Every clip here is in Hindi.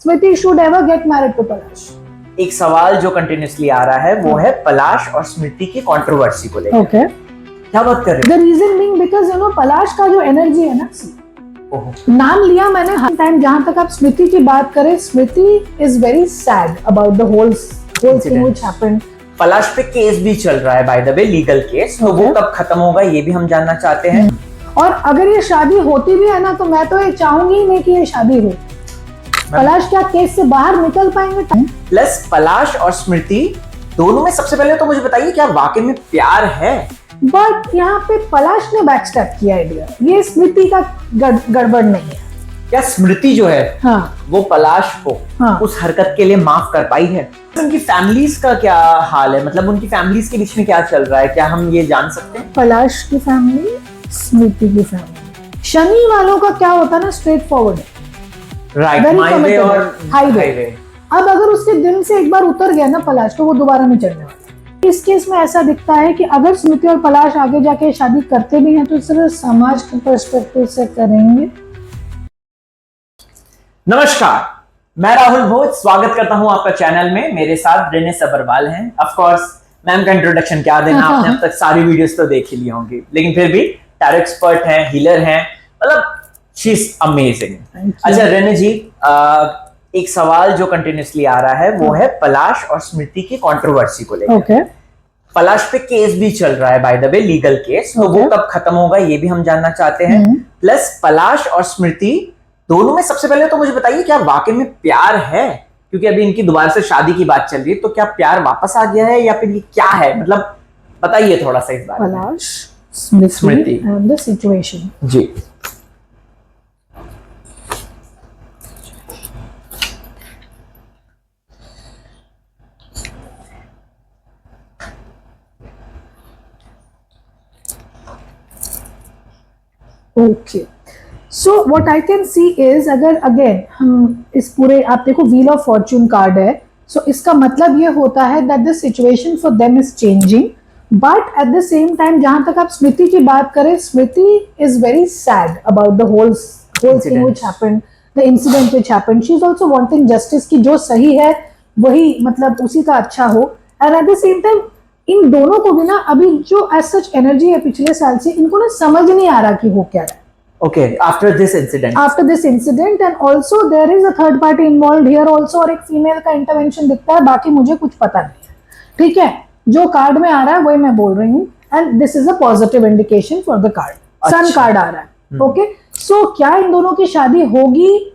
Smriti should ever get married to Palash. एक सवाल जो कंटिन्यूसली आ रहा है वो है पलाश और स्मृति की कंट्रोवर्सी को लेकर। ओके, क्या बात कर रहे द रीजन बीइंग बिकॉज पलाश का जो एनर्जी है ना, नाम लिया मैंने हर टाइम। जहां तक आप स्मृति की बात करें, Smriti is very sad about the whole thing which happened. Palash पे केस भी चल रहा है, by the way, legal case. तो वो कब खत्म होगा ये भी हम जानना चाहते हैं। और अगर ये शादी होती भी है ना, तो मैं तो ये चाहूंगी ही नहीं कि ये शादी हो। पलाश क्या केस से बाहर निकल पाएंगे? प्लस पलाश और स्मृति दोनों में सबसे पहले तो मुझे बताइए, क्या वाकई में प्यार है? बट यहाँ पे पलाश ने बैकस्टैप किया आइडिया, ये स्मृति का गड़बड़ नहीं है। क्या स्मृति जो है वो पलाश को उस हरकत के लिए माफ कर पाई है? उनकी फैमिलीज का क्या हाल है? मतलब उनकी फैमिलीज के बीच में क्या चल रहा है, क्या हम ये जान सकते हैं? पलाश की फैमिली, स्मृति की फैमिली। शनि वालों का क्या होता है ना, स्ट्रेट फॉरवर्ड है, राइट, माय वे और हाईवे। अब अगर उसके दिल से एक बार उतर गया ना पलाश, तो वो दोबारा नहीं चढ़ने वाला। इस केस में ऐसा दिखता है कि अगर स्मृति और पलाश आगे जाके शादी करते भी हैं तो सिर्फ समाज के पर्सपेक्टिव से करेंगे। नमस्कार, मैं राहुल भोज स्वागत करता हूं आपका चैनल में। मेरे साथ रेने सबरवाल हैं। ऑफ कोर्स मैम का इंट्रोडक्शन क्या देना, आपने अब तक सारी वीडियोस तो देख ही ली होंगी, लेकिन फिर भी टैरो एक्सपर्ट हैं, हीलर हैं, मतलब शी इज अमेजिंग। अच्छा रेने जी, एक सवाल जो कंटिन्यूसली आ रहा है वो है पलाश और स्मृति की कंट्रोवर्सी को लेकर। ओके, पलाश पे केस भी चल रहा है, by the way, legal case. तो वो कब खत्म होगा ये भी हम जानना चाहते हैं। प्लस पलाश और स्मृति दोनों में सबसे पहले तो मुझे बताइए, क्या वाकई में प्यार है? क्योंकि अभी इनकी दोबारा से शादी की बात चल रही है, तो क्या प्यार वापस आ गया है या फिर ये क्या है? मतलब बताइए थोड़ा सा इस बारे में। Palash, Smriti and the situation. जी, okay, so what I can see is, अगर अगेन हम इस पूरे, आप देखो व्हील ऑफ फॉर्चून कार्ड है, सो इसका मतलब ये होता है that the situation for them is changing, but at the same time जहां तक आप स्मृति की बात करें, Smriti is very sad about the whole thing which happened, the incident which happened. She is also wanting justice, की जो सही है वही, मतलब उसी का अच्छा हो। And eight the same time in दोनों को भी ना अभी जो एज सच एनर्जी है पिछले साल से, इनको ना समझ नहीं आ रहा कि हो क्या रहा है। Okay, after this incident and also there is a third party involved here also, और एक फीमेल का इंटरवेंशन दिखता है, बाकी मुझे कुछ पता नहीं है। ठीक है, जो कार्ड में आ रहा है वही मैं बोल रही हूँ, and this is a positive indication for the card. Sun card आ रहा है। ओके, सो क्या इन दोनों की शादी होगी?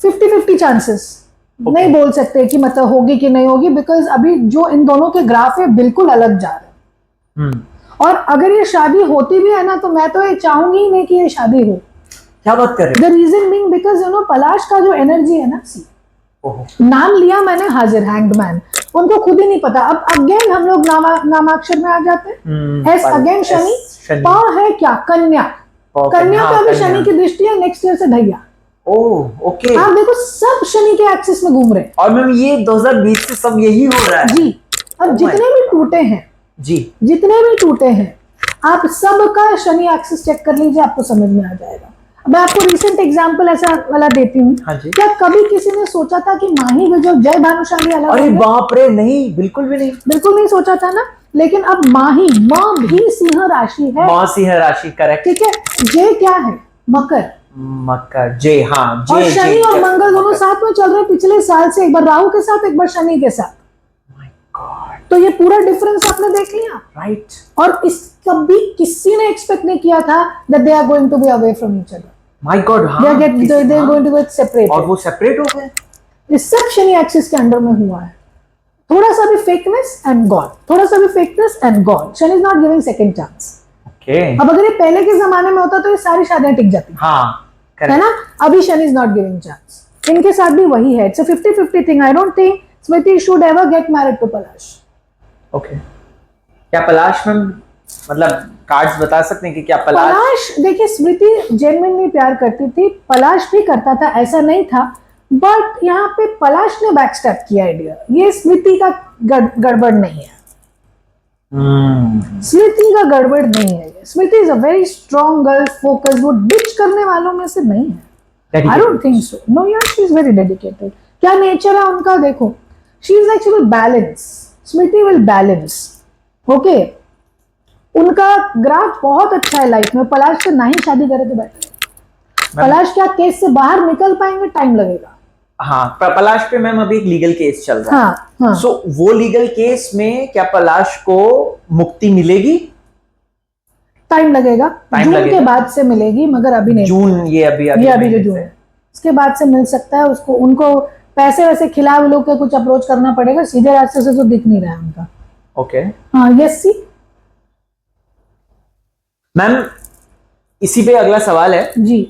50-50 चांसेस। नहीं बोल सकते कि मतलब होगी कि नहीं होगी, बिकॉज अभी जो इन दोनों के ग्राफ है बिल्कुल अलग जा रहे हैं। और अगर ये शादी होती भी है ना, तो मैं तो ये चाहूंगी ही नहीं कि ये शादी हो। क्या बात कर रहे हैं? द रीजन बीइंग बिकॉज पलाश का जो एनर्जी है ना, नाम लिया मैंने हाजिर, हैंग्ड मैन, उनको खुद ही नहीं पता। अब अगेन हम लोग नामाक्षर में आ जाते हैं। एस अगेन शनि, पा है क्या, कन्या। कन्या पे अभी शनि की दृष्टि है, नेक्स्ट ईयर से ढैया। ओके, आप देखो सब शनि के एक्सिस में घूम रहे हैं। और मैम ये 2020 से सब यही हो रहा है जी। अब जितने भी टूटे हैं जी, जितने भी टूटे हैं, आप सबका शनि एक्सिस चेक कर लीजिए, आपको समझ में आ जाएगा। मैं आपको रिसेंट एग्जांपल ऐसा वाला देती हूँ। क्या कभी किसी ने सोचा था कि माही विजय, जय भानुशाली अलग? अरे बाप रे, नहीं, बिल्कुल भी नहीं, बिल्कुल नहीं सोचा था ना। लेकिन अब माही, माँ भी सिंह राशि है, माँ सिंह राशि, करेक्ट। ठीक है, जय क्या है, मकर। मकर, जय, हाँ, और शनि और मंगल दोनों साथ में चल रहे पिछले साल से, एक बार राहु के साथ, एक बार शनि के साथ। तो ये पूरा डिफरेंस आपने देख लिया, राइट। और इस कभी किसी ने एक्सपेक्ट नहीं किया था that they are going to be away from each other. My God, हाँ, they are going to get separated. और वो सेपरेट हो गए। इस सब शनि एक्सिस के अंडर में हुआ है। थोड़ा सा भी फेकनेस एंड गॉन, थोड़ा सा भी fakeness and gone. Shani is not giving second chance. Okay, अब अगर ये पहले के जमाने में होता तो ये सारी शादियां टिक जाती, हाँ, है ना। अभी Shani is not giving chance, इनके साथ भी वही है। It's a 50-50 thing. I don't think Smriti should ever get married to Palash. Okay, क्या पलाश में, मतलब कार्ड्स बता सकते हैं कि क्या पलाश देखिए, स्मृति जेन्युइनली प्यार करती थी, पलाश भी करता था, ऐसा नहीं था, बट यहाँ पे पलाश ने बैकस्टैप किया आइडिया। ये स्मृति का गड़बड़ नहीं है। स्मृति का गड़बड़ नहीं है। Smriti is a very strong girl, focus, वो डिच करने वालों में से नहीं है। I don't think so, no यार, शी इज वेरी डेडिकेटेड। क्या नेचर है उनका देखो, she is like she will balance, Smriti will balance, okay. उनका ग्राफ बहुत अच्छा है लाइफ में। पलाश से नहीं शादी करे तो बेटर है। पलाश क्या केस से बाहर निकल पाएंगे, टाइम लगेगा। हाँ, पलाश पे मैम अभी एक लीगल केस चल रहा है। हाँ। सो वो लीगल केस में क्या पलाश को मुक्ति मिलेगी? टाइम लगेगा, जून लगेगा। के बाद से मिलेगी, मगर अभी नहीं। जून, ये अभी जो जून है, इसके बाद से मिल सकता है उसको। उनको पैसे वैसे खिला लोग के कुछ अप्रोच करना पड़ेगा, सीधे रास्ते से तो दिख नहीं रहा है उनका। ओके हाँ, यस सी मैम, इसी पे अगला सवाल है जी।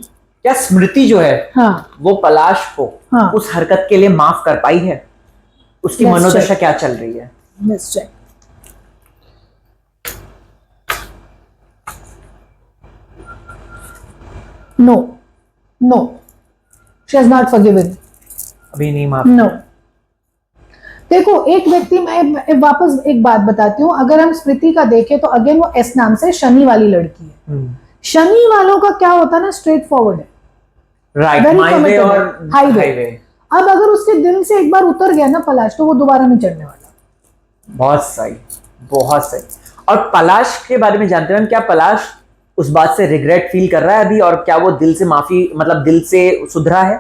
क्या स्मृति जो है, हाँ, वो पलाश को हाँ, उस हरकत के लिए माफ कर पाई है? उसकी Let's मनोदशा check. क्या चल रही है? Let's check. No, no, she has not forgiven. अभी नहीं माफ। नो। देखो, एक व्यक्ति, मैं वापस एक बात बताती हूँ, अगर हम स्मृति का देखें तो अगेन वो एस नाम से शनि वाली लड़की है। शनि वालों का क्या होता है ना, स्ट्रेट फॉरवर्ड है, राइट, Very माई वे committed और है, हाईवे। अब अगर उसके दिल से एक बार उतर गया ना पलाश, तो वो दोबारा नहीं चढ़ने वाला। बहुत सही, बहुत सही। और पलाश के बारे में जानते हैं क्या पलाश उस बात से रिग्रेट फील कर रहा है अभी, और क्या वो दिल से माफी, मतलब दिल से सुधरा है?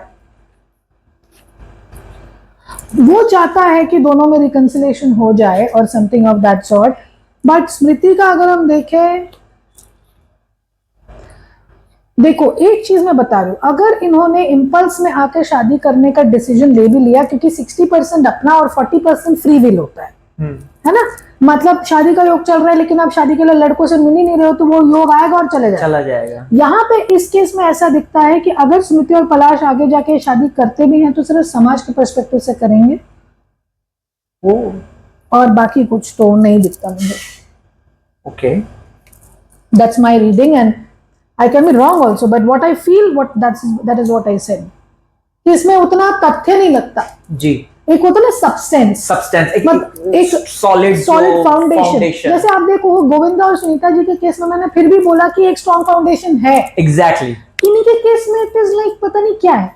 वो चाहता है कि दोनों में रिकंसिलेशन हो जाए और something of that sort. But Smriti का अगर हम देखें, देखो एक चीज मैं बता रही हूं, अगर इन्होंने इम्पल्स में आकर शादी करने का डिसीजन ले भी लिया, क्योंकि 60% अपना और 40% फ्री विल होता है ना, मतलब शादी का योग चल रहा है लेकिन आप शादी के लिए लड़कों से मिल ही नहीं रहे हो, तो वो योग आएगा और चला जाएगा। यहाँ पे इस केस में ऐसा दिखता है कि अगर स्मृति और पलाश आगे जाके शादी करते भी हैं तो सिर्फ समाज के पर्सपेक्टिव से करेंगे, और बाकी कुछ तो नहीं दिखता मुझे। Okay, that's my reading and I can be wrong also, but what I feel, that is what I said. कि इसमें उतना तथ्य नहीं लगता जी। एक होता है ना सब्सटेंस, एक सॉलिड फाउंडेशन। जैसे आप देखो गोविंदा और सुनीता जी के केस में मैंने फिर भी बोला कि एक स्ट्रॉन्ग फाउंडेशन है। एग्जैक्टली। इन्हीं के केस में इट इज लाइक पता नहीं क्या है,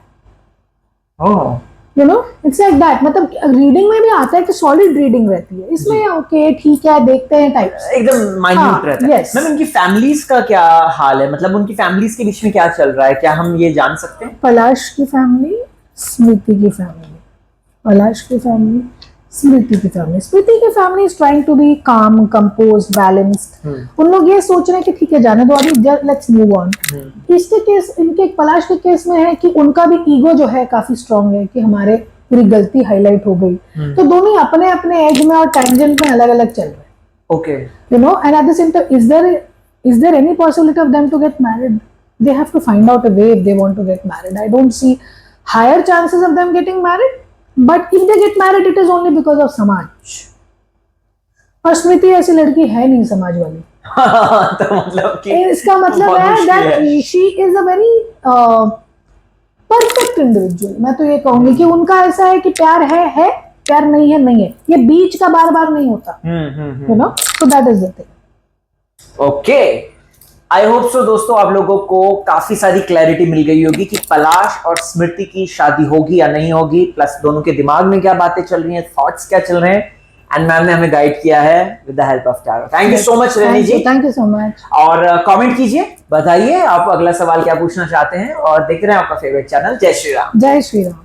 you know, it's like that. मतलब रीडिंग में भी आता है कि सॉलिड रीडिंग रहती है, इसमें ओके ठीक है देखते हैं टाइप, एकदम माइन्यूट रहता है। मैम, उनकी फैमिलीज का क्या हाल है, मतलब उनकी फैमिलीज के बीच में क्या चल रहा है, क्या हम ये जान सकते हैं? पलाश की फैमिली, स्मृति की फैमिली, पलाश की फैमिली, स्मृति की फैमिली। स्मृति की family is trying to be calm, composed, balanced. उन लोग ये सोच रहे हैं कि ठीक है जाने दो, अभी लेट्स मूव ऑन। इसके केस, इनके पलाश के केस में है कि उनका भी ईगो जो है काफी स्ट्रांग है कि हमारे पूरी गलती हाईलाइट हो गई, तो दोनों अपने अपने एज में और टेंजेंट में अलग अलग चल रहे हैं। Okay, you know, and eight the same time is there any possibility of them to get married? They have to find out a way if they want to get married. I don't see higher chances of them getting married. But if they get married, it is only because of समाज। और स्मृति ऐसी लड़की है नहीं समाज वाली। तो मतलब कि इसका मतलब है that she is a very perfect individual। मैं तो ये कहूंगी कि उनका ऐसा है कि प्यार है, प्यार नहीं है, ये बीच का बार बार नहीं होता, you know, so that is the thing। Okay, I hope so दोस्तों आप लोगों को काफी सारी क्लैरिटी मिल गई होगी कि पलाश और स्मृति की शादी होगी या नहीं होगी, प्लस दोनों के दिमाग में क्या बातें चल रही हैं, थॉट्स क्या चल रहे हैं। एंड मैम ने हमें गाइड किया है with the help of tarot. Thank you so much Renee ji, thank you so much. और कमेंट कीजिए, बताइए आप अगला सवाल क्या पूछना चाहते हैं, और देख रहे हैं आपका फेवरेट चैनल जय श्री राम। जय श्री राम।